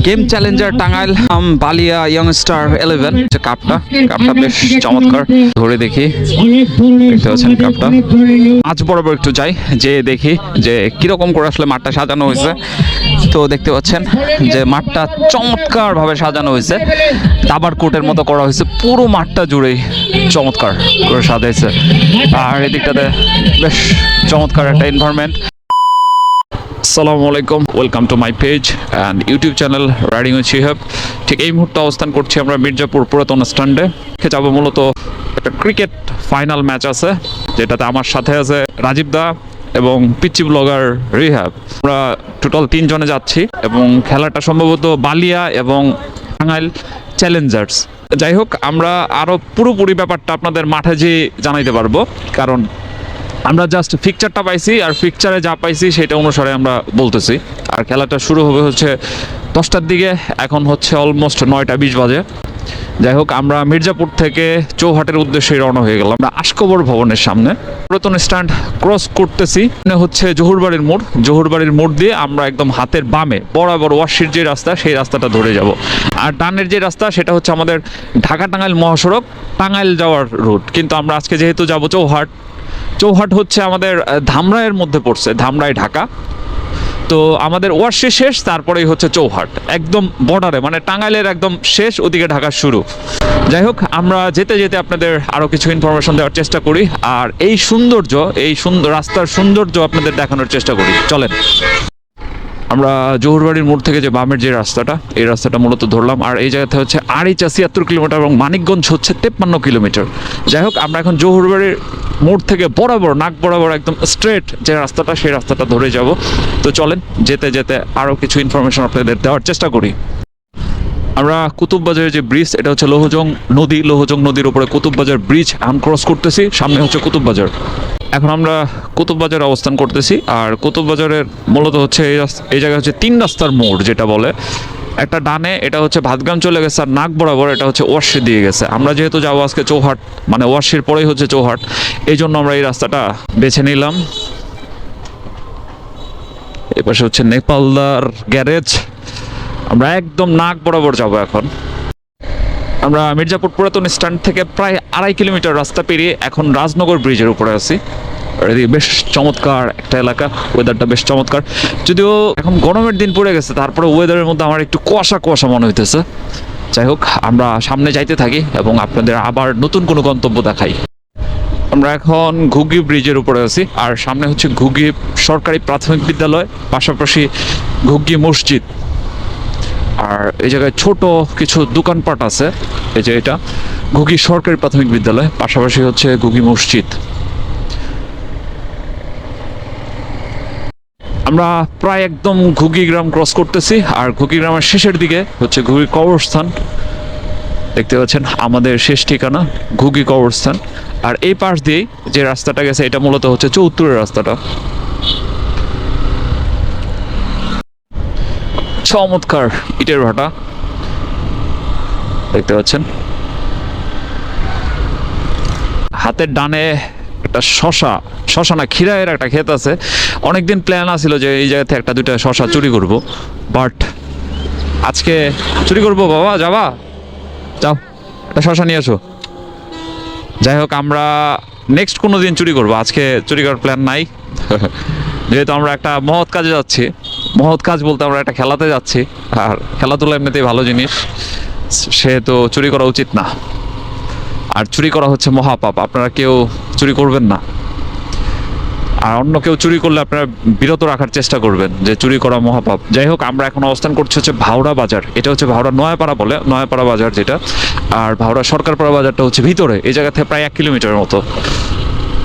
Game challenger Tangail Baliya youngster 11 কাপটা বেশ চমৎকার। ধরে দেখি, দেখতে পাচ্ছেন কাপটা। আজ বরাবর একটু যাই যে দেখি যে কিরকম করে আসলে মাঠটা সাজানো হয়েছে। তো দেখতে পাচ্ছেন যে মাঠটা চমৎকার ভাবে সাজানো হয়েছে, দাবার কোর্টের মতো করা হয়েছে, পুরো মাঠটা জুড়েই চমৎকার করে সাজাইছে। আর এদিকটাতে বেশ চমৎকার একটা এনভায়রনমেন্ট। আসসালামু আলাইকুম, welcome to my page and YouTube channel riding with Shihab. ঠিক এই মুহূর্তে অবস্থান করছি আমরা মির্জাপুর পুরাতন স্ট্যান্ডে। যাবো মূলত একটা ক্রিকেট ফাইনাল ম্যাচ আছে, যেটাতে আমার সাথে আছে রাজীব দা এবং পিচ্চি ব্লগার রিহাব। আমরা টোটাল 3 জনে যাচ্ছি এবং খেলাটা সম্ভবত বালিয়া এবং টাঙ্গাইল চ্যালেঞ্জার্স। যাই হোক, আমরা আরও পুরোপুরি ব্যাপারটা আপনাদের মাঠে যেয়ে জানাইতে পারবো, কারণ আমরা জাস্ট ফিকচারটা পাইছি আর ফিকচারে যা পাইছি সেটা অনুসারে আমরা বলতেছি। আর খেলাটা শুরু হবে হচ্ছে 10টার দিকে, এখন হচ্ছে অলমোস্ট 9টা 20 বাজে। যাই হোক, আমরা মির্জাপুর থেকে চৌহাটের উদ্দেশ্যে রওনা হয়ে গেলাম। আমরা আশকবর ভবনের সামনে পুরাতন স্ট্যান্ড ক্রস করতেছি, হচ্ছে জহুরবাড়ির মোড়। জহুরবাড়ির মোড় দিয়ে আমরা একদম হাতের বামে বরাবর ওয়াশির যে রাস্তা, সেই রাস্তাটা ধরে যাব। আর ডানের যে রাস্তা সেটা হচ্ছে আমাদের ঢাকা টাঙ্গাইল মহাসড়ক, টাঙ্গাইল যাওয়ার রুট। কিন্তু আমরা আজকে যেহেতু যাব চৌহাট, চৌহাট হচ্ছে আমাদের ধামরাইয়ের মধ্যে পড়ছে, ধামরাই ঢাকা। তো আমাদের ওয়াশি শেষ, তারপরেই হচ্ছে চৌহাট, একদম বর্ডারে, মানে টাঙ্গাইলের একদম শেষ, ওদিকে ঢাকার শুরু। যাই হোক, আমরা যেতে যেতে আপনাদের আরও কিছু ইনফরমেশন দেওয়ার চেষ্টা করি, আর এই সৌন্দর্য, এই সুন্দর রাস্তার সৌন্দর্য আপনাদের দেখানোর চেষ্টা করি। চলেন। আমরা জহুরবাড়ির মোড় থেকে যে বামের যে রাস্তাটা, এই রাস্তাটা মূলত ধরলাম। আর এই জায়গাতে হচ্ছে আড়িচা 76 কিলোমিটার এবং মানিকগঞ্জ হচ্ছে 53 কিলোমিটার। যাই হোক, আমরা এখন জহুরবাড়ির মোড় থেকে বরাবর নাক বরাবর একদম স্ট্রেট যে রাস্তাটা, সেই রাস্তাটা ধরে যাব। তো চলেন, যেতে যেতে আরও কিছু ইনফরমেশন আপনাদের দেওয়ার চেষ্টা করি। আমরা কুতুববাজারের যে ব্রিজ, এটা হচ্ছে লোহজং নদী, লোহজং নদীর উপরে কুতুববাজার ব্রিজ এখন ক্রস করতেছি। সামনে হচ্ছে কুতুববাজার। এখন আমরা কুতুববাজারে অবস্থান করতেছি। আর কুতুববাজারের মূলত হচ্ছে এই জায়গায় হচ্ছে 3 রাস্তার মোড় যেটা বলে। একটা ডানে, এটা হচ্ছে ভাতগ্রাম চলে গেছে, আর নাক বরাবর এটা হচ্ছে ওয়াশি দিয়ে গেছে। আমরা যেহেতু যাবো আজকে চৌহাট, মানে ওয়াশির পরেই হচ্ছে চৌহাট, এই জন্য আমরা এই রাস্তাটা বেছে নিলাম। এপাশে হচ্ছে নেপালদার গ্যারেজ। আমরা একদম নাক বরাবর যাব এখন। আমরা মির্জাপুর পুরাতন স্ট্যান্ড থেকে প্রায় 2.5 কিলোমিটার রাস্তা পেরিয়ে এখন রাজনগর ব্রিজের উপরে আছি। বেশ চমৎকার একটা এলাকা, ওয়েদারটা বেশ চমৎকার। যদিও এখন গরমের দিন পড়ে গেছে, তারপরে ওয়েদারের মধ্যে আমার একটু কুয়াশা কুয়াশা মনে হইতেছে। যাই হোক, আমরা সামনে যাইতে থাকি এবং আপনাদের আবার নতুন কোনো গন্তব্য দেখাই। আমরা এখন ঘুগি ব্রিজের উপরে আছি, আর সামনে হচ্ছে ঘুগি সরকারি প্রাথমিক বিদ্যালয়, পাশাপাশি ঘুগি মসজিদ। আর এই জায়গায় ছোট কিছু দোকানপাট আছে। এই যে এটা ঘুগি সরকারি প্রাথমিক বিদ্যালয়, পাশাপাশি হচ্ছে ঘুগি মসজিদ। আমরা প্রায় একদম ঘুগি গ্রাম ক্রস করতেছি। আর ঘুগি গ্রামের শেষের দিকে হচ্ছে ঘুগি কবরস্থান। দেখতে পাচ্ছেন আমাদের শেষ ঠিকানা ঘুগি কবরস্থান। আর এই পাশ দিয়েই যে রাস্তাটা গেছে, এটা মূলত হচ্ছে 74-এর রাস্তাটা। চমৎকার ইটের ভাটা দেখতে পাচ্ছেন। হাতের ডানে একটা শশা না খিরায়ের একটা ক্ষেত আছে। অনেকদিন প্ল্যান আছিল যে এই জায়গাতে 1-2টা শশা চুরি করব, বাট আজকে চুরি করব। বাবা যাবা, যাও একটা শশা নিয়ে আসো। যাই হোক, আমরা নেক্সট কোনো দিন চুরি করবো, আজকে চুরি করার প্ল্যান নাই। যেহেতু আমরা একটা মহৎ কাজে যাচ্ছি, মহৎ কাজ বলতে আমরা একটা খেলাতে যাচ্ছি, আর খেলাধুলা এমনিতেই ভালো জিনিস, সেহেতু চুরি করা উচিত না। আর চুরি করা হচ্ছে মহাপাপ, আপনারা কেউ চুরি করবেন না। আর অন্য কেউ চুরি করলে আপনারা বিরত রাখার চেষ্টা করবেন, যে চুরি করা মহাপাপ। যাই হোক, আমরা এখন অবস্থান করছি হচ্ছে ভাওড়া বাজার। এটা হচ্ছে ভাওড়া নয়াপাড়া বলে, নয়াপাড়া বাজার যেটা। আর ভাওড়া সরকারপাড়া বাজারটা হচ্ছে ভিতরে, এই জায়গা থেকে প্রায় 1 কিলোমিটারের মতো।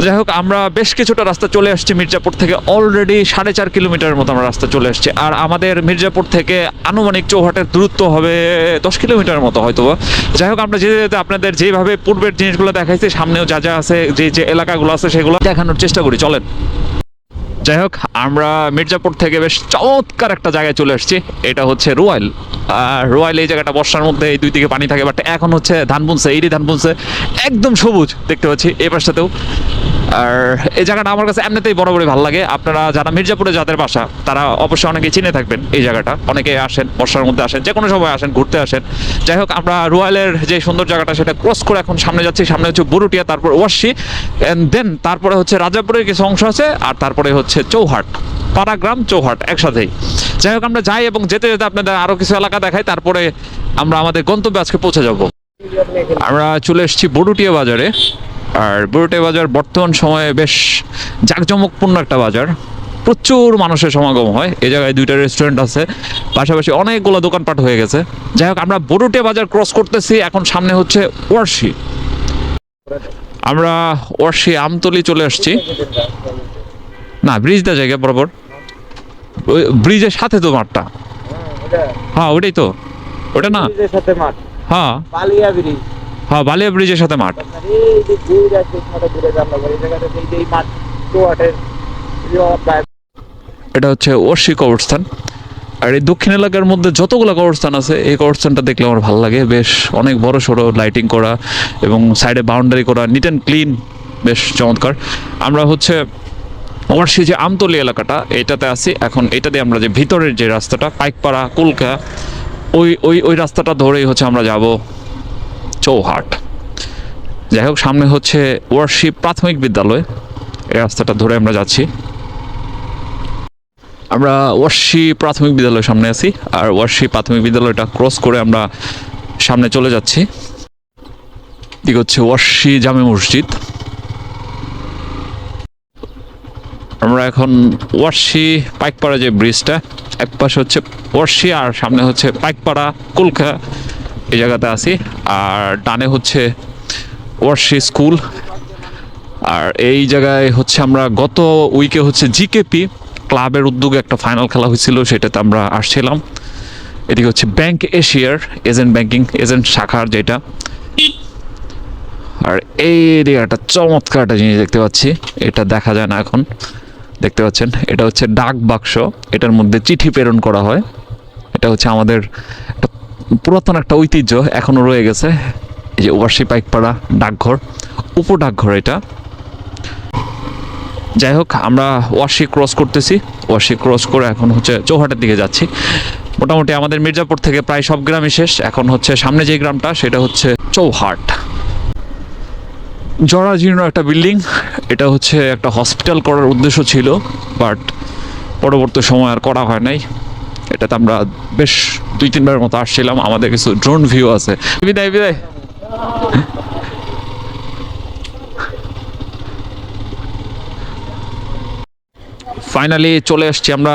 যাই হোক, আমরা বেশ কিছুটা রাস্তা চলে আসছি মির্জাপুর থেকে। অলরেডি 4.5 কিলোমিটারের মতো আমরা রাস্তা চলে আসছি। আর আমাদের মির্জাপুর থেকে আনুমানিক চৌহাটের দূরত্ব হবে 10 কিলোমিটারের মতো হয়তো। যাই হোক, আমরা যেতে যেতে আপনাদের যেভাবে পূর্বের জিনিসগুলো দেখাইছি, সামনেও যা যা আছে, যে এলাকাগুলো আছে, সেগুলো দেখানোর চেষ্টা করি। চলেন। যাই হোক, আমরা মির্জাপুর থেকে বেশ চমৎকার একটা জায়গায় চলে আসছি। এটা হচ্ছে রোয়াইল। আর রোয়াইল এই জায়গাটা বর্ষার মধ্যে এই 2 দিকে পানি থাকে, বাট এখন হচ্ছে ধান বুনছে, এইরই ধান বুনছে, একদম সবুজ দেখতে পাচ্ছি এই পাশটাতেও। আর এই জায়গাটা আমার কাছে এমনিতেই বরাবরই ভালো লাগে। আপনারা যারা মির্জাপুরে যাদের বাসা তারা অবশ্যই অনেকেই চিনে থাকবেন এই জায়গাটা, অনেকে আসেন বর্ষার মধ্যে, আসেন যে কোনো সময় আসেন, ঘুরতে আসেন। যাই হোক, আমরা রুয়ালের যে সুন্দর জায়গাটা সেটা ক্রস করে এখন সামনে যাচ্ছি। সামনে হচ্ছে বুরুটিয়া, তারপর ওয়াশি, অ্যান্ড দেন তারপরে হচ্ছে রাজাপুরের কিছু অংশ আছে, আর তারপরে হচ্ছে চৌহাট, পাড়াগ্রাম চৌহাট একসাথেই। যাই হোক, আমরা যাই এবং যেতে যেতে আপনাদের আরও কিছু এলাকা দেখাই, তারপরে আমরা আমাদের গন্তব্যে আজকে পৌঁছে যাব। আমরা চলে এসেছি বড়ুটিয়া বাজারে। আর বড়ুটিয়া বাজার বর্তমান সময়ে বেশ জাঁকজমকপূর্ণ একটা বাজার, প্রচুর মানুষের সমাগম হয়। এই জায়গায় 2টা রেস্টুরেন্ট আছে, পাশাপাশি অনেকগুলো দোকানপাট হয়ে গেছে। যাই হোক, আমরা বড়ুটিয়া বাজার ক্রস করতেছি, এখন সামনে হচ্ছে ওয়ারশি। আমরা ওয়ারশি আমতলি চলে আসছি। না, ব্রিজটা জায়গা বরাবর, ওই ব্রিজের সাথে তো মাঠটা। হ্যাঁ ওইটাই তো, ওটা না, হ্যাঁ হ্যাঁ বালিয়া ব্রিজের সাথে মাঠ। এটা হচ্ছে ওয়ারশি কবরস্থান। আর এই দক্ষিণ এলাকার মধ্যে যতগুলো কবরস্থান আছে, এই কবরস্থানটা দেখলে আমার ভালো লাগে। বেশ অনেক বড় সড়ো লাইটিং করা এবং সাইডে বাউন্ডারি করা, নিট অ্যান্ড ক্লিন, বেশ চমৎকার। আমরা হচ্ছে ওয়ারশি যে আমতলি এলাকাটা, এটাতে আছি এখন। এটা দিয়ে আমরা যে ভিতরের যে রাস্তাটা, পাইকপাড়া কুলকা, ওই ওই ওই রাস্তাটা ধরেই হচ্ছে আমরা যাব চৌহাট। যাই হোক, সামনে হচ্ছে ওয়ারশি প্রাথমিক বিদ্যালয়, এই রাস্তাটা ধরে আমরা যাচ্ছি। আমরা ওয়ারশি প্রাথমিক বিদ্যালয়ের সামনে আছি, আর ওয়ারশি প্রাথমিক বিদ্যালয়টা ক্রস করে আমরা সামনে চলে যাচ্ছি। দিক হচ্ছে ওয়ারশি জামে মসজিদ। আমরা এখন ওয়ারশি পাইকপাড়া যে ব্রিজটা, এক পাশে হচ্ছে ওয়ারশি আর সামনে হচ্ছে পাইকপাড়া কুলকা, এই জায়গাতে আছি। আর ডানে হচ্ছে ওয়ারশি স্কুল। আর এই জায়গায় হচ্ছে আমরা গত উইকে হচ্ছে জিকেপি ক্লাবের উদ্যোগে একটা ফাইনাল খেলা হয়েছিল, সেটাতে আমরা আসছিলাম। এদিকে হচ্ছে ব্যাংক এশিয়ার এজেন্ট ব্যাংকিং এজেন্ট শাখার যেটা। আর এই এরিয়াটা চমৎকার একটা জিনিস দেখতে পাচ্ছি, এটা দেখা যায় না এখন, দেখতে পাচ্ছেন। এটা হচ্ছে ডাক বাক্স, এটার মধ্যে চিঠি প্রেরণ করা হয়। এটা হচ্ছে আমাদের একটা পুরাতন একটা ঐতিহ্য, এখনও রয়ে গেছে। এই যে ওয়ারশি পাইকপাড়া ডাকঘর, উপডাকঘর এটা। যাই হোক, আমরা ওয়ারশি ক্রস করতেছি। ওয়ারশি ক্রস করে এখন হচ্ছে চৌহাটের দিকে যাচ্ছি। মোটামুটি আমাদের মির্জাপুর থেকে প্রায় সব গ্রামই শেষ। এখন হচ্ছে সামনে যে গ্রামটা সেটা হচ্ছে চৌহাট। জরাজীর্ণ একটা বিল্ডিং, এটা হচ্ছে একটা হসপিটাল করার উদ্দেশ্য ছিল, বাট পরবর্তী সময় আর করা হয় নাই। এটাতে আমরা বেশ 2-3 বার মতো আসছিলাম। আমাদের কিছু ড্রোন ভিউ আছে। বিদায় বিদায়। ফাইনালি চলে আসছি আমরা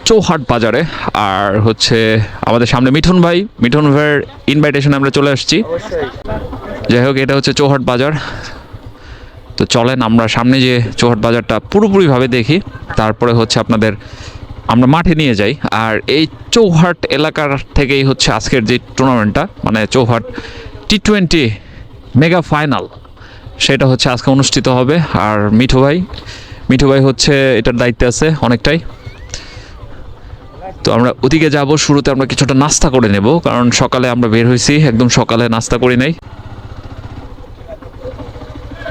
চৌহাট বাজারে। আর হচ্ছে আমাদের সামনে মিঠুন ভাইয়ের ইনভাইটেশনে আমরা চলে আসছি। যাই হোক, এটা হচ্ছে চৌহাট বাজার। তো চলেন আমরা সামনে যে চৌহাট বাজারটা পুরোপুরিভাবে দেখি, তারপরে হচ্ছে আপনাদের আমরা মাঠে নিয়ে যাই। আর এই চৌহাট এলাকার থেকেই হচ্ছে আজকের যে টুর্নামেন্টটা, মানে চৌহাট T20 মেগা ফাইনাল, সেটা হচ্ছে আজকে অনুষ্ঠিত হবে। আর মিঠু ভাই হচ্ছে এটার দায়িত্বে আছে অনেকটাই। তো আমরা ওদিকে যাব। শুরুতে আমরা কিছুটা নাস্তা করে নেব, কারণ সকালে আমরা বের হয়েছি, একদম সকালে নাস্তা করি নাই।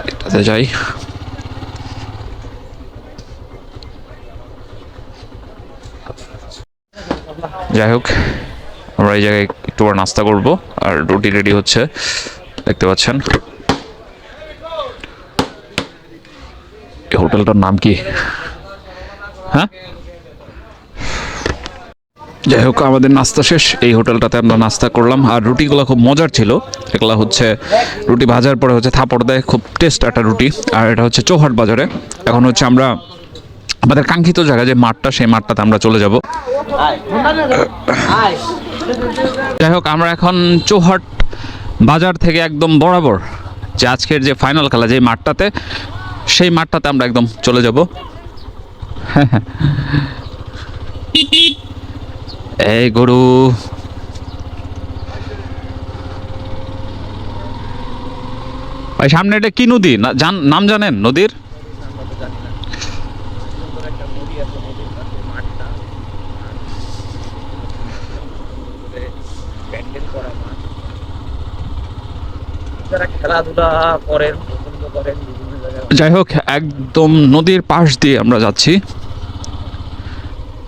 এটাতে যাই। যাই হোক, আমরা এই জায়গায় একটু নাস্তা করব। আর রুটি রেডি হচ্ছে, দেখতে পাচ্ছেন। এই হোটেলটার নাম কি? হ্যাঁ, যাই হোক, আমাদের নাস্তা শেষ। এই হোটেলটাতে আমরা নাস্তা করলাম। আর রুটিগুলো খুব মজার ছিল। এগুলা হচ্ছে রুটি ভাজার পরে হচ্ছে থাপড় দেয়, খুব টেস্ট একটা রুটি। আর এটা হচ্ছে চৌহাট বাজারে। এখন হচ্ছে আমরা আমাদের কাঙ্ক্ষিত জায়গা যে মাঠটা, সেই মাঠটাতে আমরা চলে যাব। যাই হোক, আমরা এখন চৌহাট বাজার থেকে একদম বরাবর যে আজকের যে ফাইনাল খেলা যে মাঠটাতে, সেই মাঠটাতে আমরা একদম চলে যাব। এই গরু, ভাই সামনে এটা কি নদী নাম জানেন নদীর? যারা খেলাধুলা করেন, পছন্দ করেন, বিভিন্ন যাই হোক, একদম নদীর পাশ দিয়ে আমরা যাচ্ছি।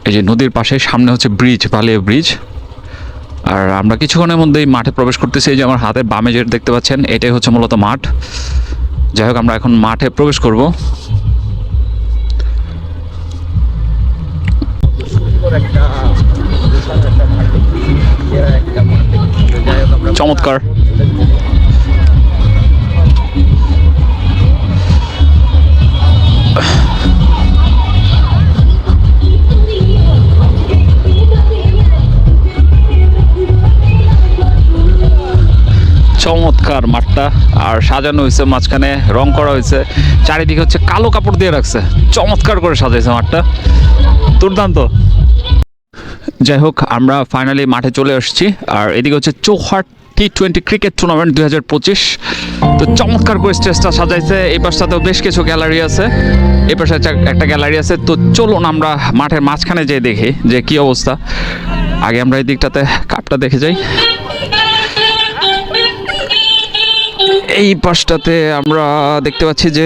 এই যে নদীর পাশে সামনে হচ্ছে ব্রিজ, বালিয়া ব্রিজ। আর আমরা কিছুক্ষণের মধ্যেই মাঠে প্রবেশ করতেছি। এই যে আমার হাতের বামে যেটা দেখতে পাচ্ছেন, এটাই হচ্ছে মূলত মাঠ। যাই হোক, আমরা এখন মাঠে প্রবেশ করব। চমৎকার। চমৎকার মাঠটা, আর সাজানো হয়েছে, মাঝখানে রং করা হয়েছে, চারিদিকে হচ্ছে কালো কাপড় দিয়ে রাখছে, চমৎকার করে সাজাইছে মাঠটা, দুর্দান্ত। যাই হোক, আমরা ফাইনালি মাঠে চলে আসছি। আর এদিকে হচ্ছে চৌহাট T20 ক্রিকেট টুর্নামেন্ট 2025। তো চমৎকার করে স্টেজটা সাজাইছে। এই পাশটাতেও বেশ কিছু গ্যালারি আছে, এই পাশে একটা গ্যালারি আছে। তো চলুন আমরা মাঠের মাঝখানে যেয়ে দেখি যে কি অবস্থা। আগে আমরা এই দিকটাতে কাপটা দেখে যাই। এই পাশটাতে আমরা দেখতে পাচ্ছি যে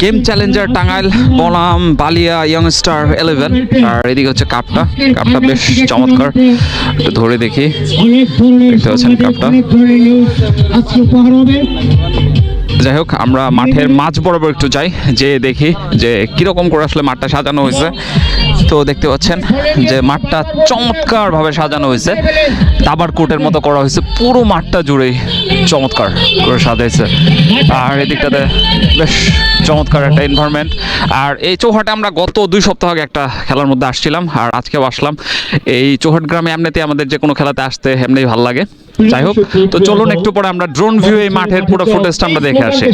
গেম চ্যালেঞ্জার টাঙ্গাইল বনাম বালিয়া ইয়ংস্টার 11। আর এদিকে হচ্ছে কাপটা বেশ চমৎকার, একটু ধরে দেখি। দেখতে পাচ্ছেন কাপটা। যাই হোক, আমরা মাঠের মাঝ বরাবর একটু যাই, যে দেখি যে কিরকম করে আসলে মাঠটা সাজানো হয়েছে। তো দেখতে পাচ্ছেন যে মাঠটা চমৎকার ভাবে সাজানো হয়েছে, দাবার কোর্টের মতো করা হয়েছে, পুরো মাঠটা জুড়েই চমৎকার করে সাজাইছে। আর এদিকটাতে বেশ চমৎকার একটা এনভায়রনমেন্ট। আর এই চৌহাটে আমরা গত 2 সপ্তাহ আগে একটা খেলার মধ্যে আসছিলাম, আর আজকেও আসলাম। এই চৌহাট গ্রামে এমনিতে আমাদের যে কোনো খেলাতে আসতে এমনি ভালো লাগে। যাই হোক, তো চলুন একটু পরে আমরা ড্রোন ভিউ এই মাঠের পুরো ফুটেজটা আমরা দেখে আসি।